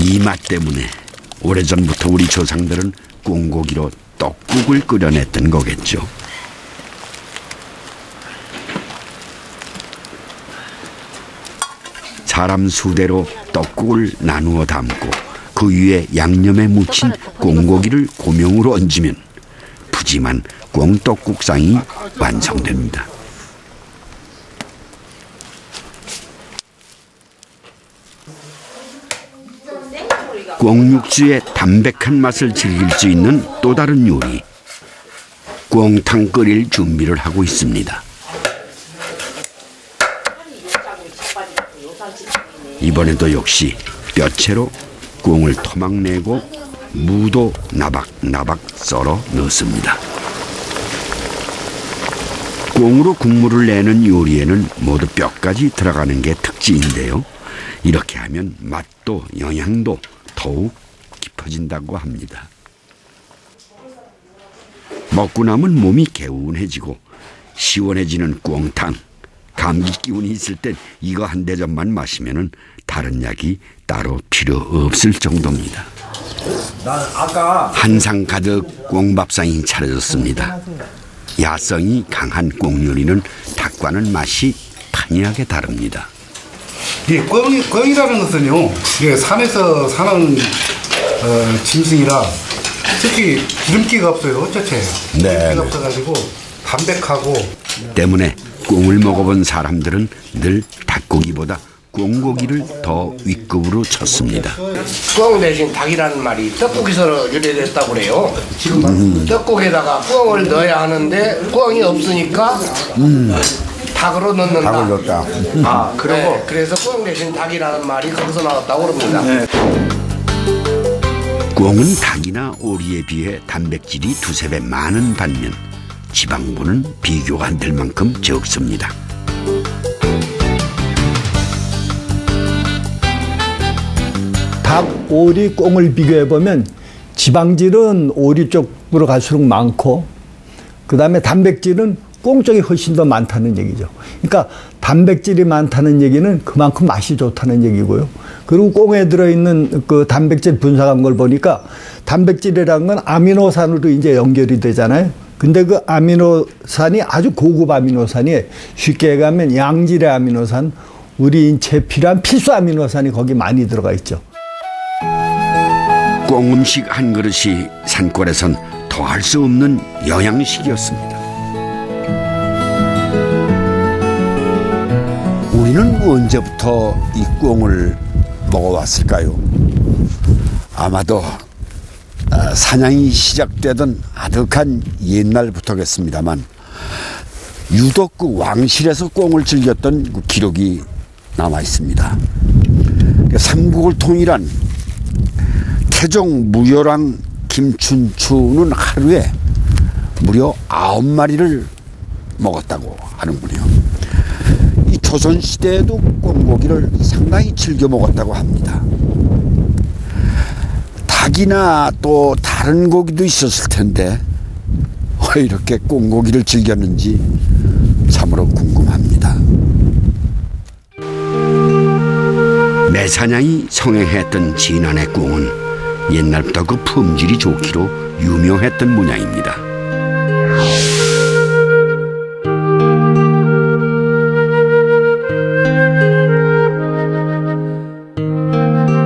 이 맛 때문에 오래전부터 우리 조상들은 꽁고기로 떡국을 끓여냈던 거겠죠. 사람 수대로 떡국을 나누어 담고 그 위에 양념에 묻힌 꽁고기를 고명으로 얹으면 푸짐한 꽁떡국상이 완성됩니다. 꽁육수의 담백한 맛을 즐길 수 있는 또 다른 요리, 꽁탕 끓일 준비를 하고 있습니다. 이번에도 역시 뼈채로 꽁을 토막내고 무도 나박나박 썰어 넣습니다. 꽁으로 국물을 내는 요리에는 모두 뼈까지 들어가는 게 특징인데요. 이렇게 하면 맛도 영양도 더욱 깊어진다고 합니다. 먹고 나면 몸이 개운해지고 시원해지는 꽁탕. 감기 기운이 있을 땐 이거 한 대접만 마시면은 다른 약이 따로 필요 없을 정도입니다. 한상 가득 꽁밥상이 차려졌습니다. 야성이 강한 꽁요리는 닭과는 맛이 판이하게 다릅니다. 이 꽁이라는 것은요, 이게 산에서 사는 짐승이라 특히 기름기가 없어요. 어쩌채. 기름기가 없어가지고 담백하고. 때문에 꽁을 먹어본 사람들은 늘 닭고기보다 꽁고기를 더 윗급으로 쳤습니다. 꽁 대신 닭이라는 말이 떡국에서 유래됐다고 그래요. 떡국에다가 꽁을 넣어야 하는데 꽁이 없으니까 닭으로 넣는다. 닭을 넣었다. 아, 그리고 네, 그래서 꽁 대신 닭이라는 말이 거기서 나왔다고 그럽니다. 네. 꽁은 닭이나 오리에 비해 단백질이 두세 배 많은 반면 지방분은 비교가 안 될 만큼 적습니다. 닭, 오리, 꽁을 비교해보면 지방질은 오리 쪽으로 갈수록 많고 그 다음에 단백질은 꽁 쪽이 훨씬 더 많다는 얘기죠. 그러니까 단백질이 많다는 얘기는 그만큼 맛이 좋다는 얘기고요. 그리고 꽁에 들어있는 그 단백질 분석한 걸 보니까 단백질이라는 건 아미노산으로 이제 연결이 되잖아요. 근데 그 아미노산이 아주 고급 아미노산이에요. 쉽게 얘기하면 양질의 아미노산, 우리 인체에 필요한 필수 아미노산이 거기 많이 들어가 있죠. 꽁 음식 한 그릇이 산골에선 더할 수 없는 영양식이었습니다. 우리는 언제부터 이 꽁을 먹어왔을까요? 아마도 사냥이 시작되던 아득한 옛날부터겠습니다만 유독 그 왕실에서 꽁을 즐겼던 그 기록이 남아 있습니다. 삼국을 통일한 태종 무열왕 김춘추는 하루에 무려 9마리를 먹었다고 하는군요. 이 조선시대에도 꽁고기를 상당히 즐겨 먹었다고 합니다. 닭이나 또 다른 고기도 있었을 텐데 왜 이렇게 꽁고기를 즐겼는지 참으로 궁금합니다. 매사냥이 성행했던 진안의 꽁은 옛날부터 그 품질이 좋기로 유명했던 모양입니다.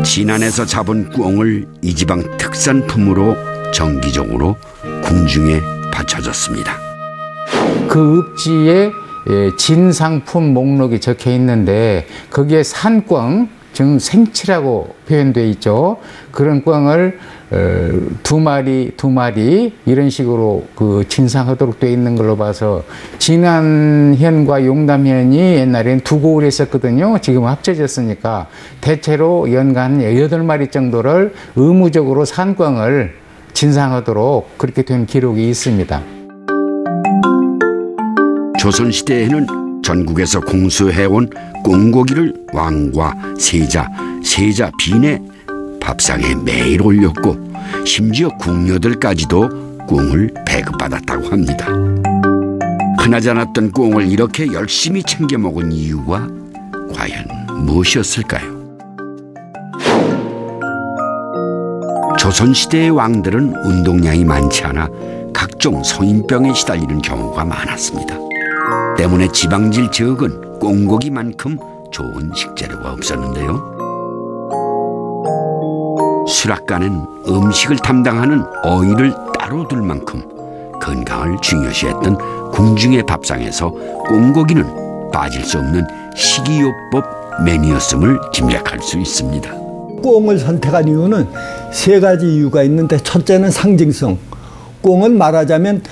진안에서 잡은 꽁을 이 지방 특산품으로 정기적으로 궁중에 바쳐졌습니다. 그 읍지에 진상품 목록이 적혀 있는데 거기에 산꽁, 즉 생치라고 표현되어 있죠. 그런 꽁을 두 마리 이런 식으로 그 진상하도록 되어 있는 걸로 봐서 진안현과 용담현이 옛날에는 두 고을이 있었거든요. 지금 합쳐졌으니까 대체로 연간 8마리 정도를 의무적으로 산꽁을 진상하도록 그렇게 된 기록이 있습니다. 조선시대에는 전국에서 공수해온 꽁고기를 왕과 세자 비인의 밥상에 매일 올렸고 심지어 궁녀들까지도 꽁을 배급받았다고 합니다. 흔하지 않았던 꽁을 이렇게 열심히 챙겨 먹은 이유가 과연 무엇이었을까요? 조선시대의 왕들은 운동량이 많지 않아 각종 성인병에 시달리는 경우가 많았습니다. 때문에 지방질 적은 꽁고기만큼 좋은 식재료가 없었는데요. 수락관은 음식을 담당하는 어인을 따로 둘 만큼 건강을 중요시했던 궁중의 밥상에서 꽁고기는 빠질 수 없는 식이요법 메뉴였음을 짐작할 수 있습니다. 꽁을 선택한 이유는 세 가지 이유가 있는데, 첫째는 상징성. 꽁은 말하자면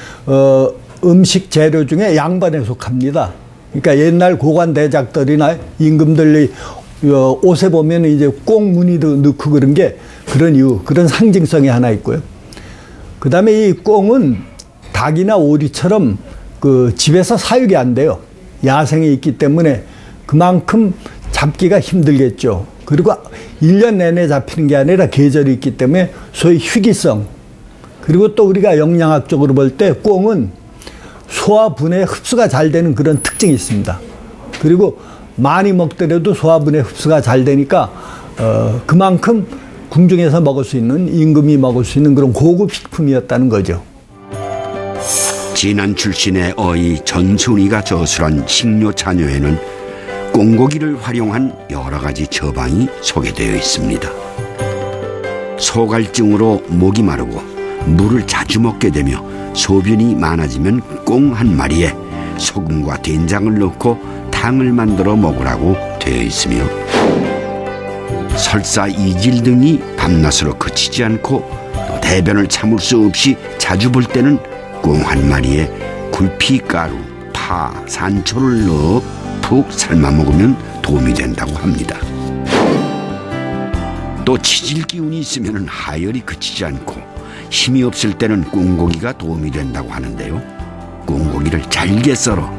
음식 재료 중에 양반에 속합니다. 그러니까 옛날 고관 대작들이나 임금들이 옷에 보면 이제 꽁 무늬도 넣고 그런 게 그런 이유, 그런 상징성이 하나 있고요. 그 다음에 이 꽁은 닭이나 오리처럼 그 집에서 사육이 안 돼요. 야생에 있기 때문에 그만큼 잡기가 힘들겠죠. 그리고 1년 내내 잡히는 게 아니라 계절이 있기 때문에 소위 휴기성. 그리고 또 우리가 영양학적으로 볼 때 꽁은 소화분해 흡수가 잘 되는 그런 특징이 있습니다. 그리고 많이 먹더라도 소화분해 흡수가 잘 되니까 그만큼 궁중에서 먹을 수 있는, 임금이 먹을 수 있는 그런 고급 식품이었다는 거죠. 진안 출신의 어이 전순이가 저술한 식료 자료에는 꽁고기를 활용한 여러 가지 처방이 소개되어 있습니다. 소갈증으로 목이 마르고 물을 자주 먹게 되며 소변이 많아지면 꽁 한 마리에 소금과 된장을 넣고 탕을 만들어 먹으라고 되어 있으며, 설사 이질 등이 밤낮으로 그치지 않고 또 대변을 참을 수 없이 자주 볼 때는 꽁 한 마리에 굴피가루, 파, 산초를 넣어 푹 삶아 먹으면 도움이 된다고 합니다. 또 치질 기운이 있으면 하열이 그치지 않고 힘이 없을 때는 꽁고기가 도움이 된다고 하는데요. 꽁고기를 잘게 썰어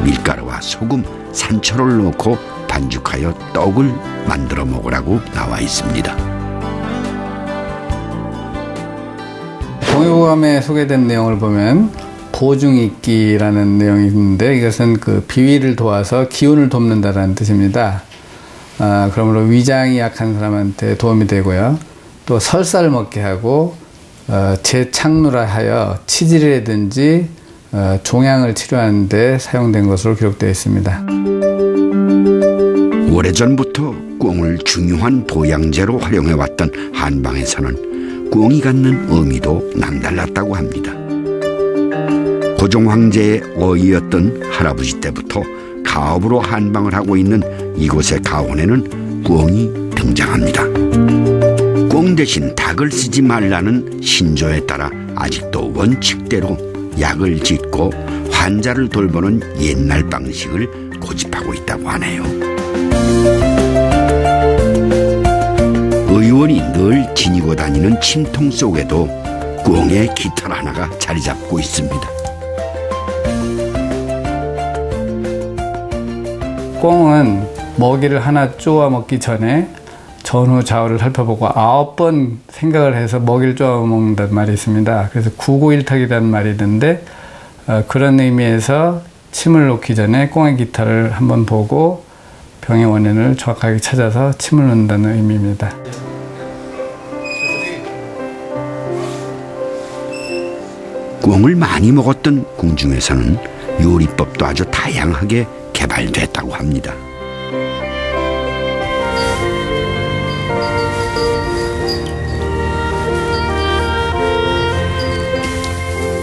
밀가루와 소금, 산초를 넣고 반죽하여 떡을 만들어 먹으라고 나와 있습니다. 동의보감에 소개된 내용을 보면 보중익기라는 내용이 있는데, 이것은 그 비위를 도와서 기운을 돕는다는 뜻입니다. 그러므로 위장이 약한 사람한테 도움이 되고요. 또 설사를 먹게 하고 재창누라 하여 치질이라든지 종양을 치료하는 데 사용된 것으로 기록되어 있습니다. 오래전부터 꽁을 중요한 보양제로 활용해왔던 한방에서는 꽁이 갖는 의미도 남달랐다고 합니다. 고종 황제의 어이였던 할아버지 때부터 가업으로 한방을 하고 있는 이곳의 가원에는 꽁이 등장합니다. 꽁 대신 닭을 쓰지 말라는 신조에 따라 아직도 원칙대로 약을 짓고 환자를 돌보는 옛날 방식을 고집하고 있다고 하네요. 의원이 늘 지니고 다니는 침통 속에도 꽁의 깃털 하나가 자리 잡고 있습니다. 꽁은 먹이를 하나 쪼아 먹기 전에 전후 좌우를 살펴보고 9번 생각을 해서 먹이를 쪼아 먹는다는 말이 있습니다. 그래서 991턱이라는 말이 있는데, 그런 의미에서 침을 놓기 전에 꽁의 깃털을 한번 보고 병의 원인을 정확하게 찾아서 침을 놓는다는 의미입니다. 꽁을 많이 먹었던 궁중에서는 요리법도 아주 다양하게 개발됐다고 합니다.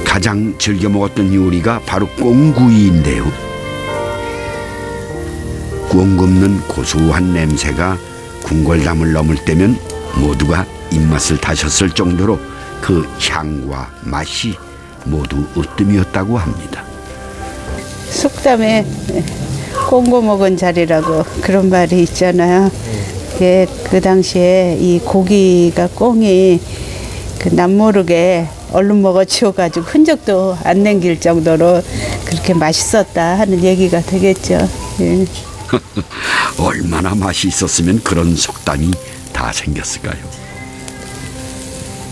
가장 즐겨 먹었던 요리가 바로 꽁구이인데요. 꽁 굽는 고소한 냄새가 궁궐담을 넘을 때면 모두가 입맛을 다셨을 정도로 그 향과 맛이 모두 으뜸이었다고 합니다. 속담에 꽁고 먹은 자리라고 그런 말이 있잖아요. 예, 그 당시에 이 고기가 꽁이 그 남모르게 얼른 먹어치워가지고 흔적도 안 남길 정도로 그렇게 맛있었다 하는 얘기가 되겠죠. 예. 얼마나 맛이 있었으면 그런 속담이 다 생겼을까요?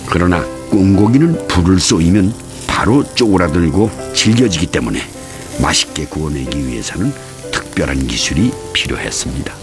그러나 꽁고기는 불을 쏘이면 바로 쪼그라들고 질겨지기 때문에 맛있게 구워내기 위해서는 특별한 기술이 필요했습니다.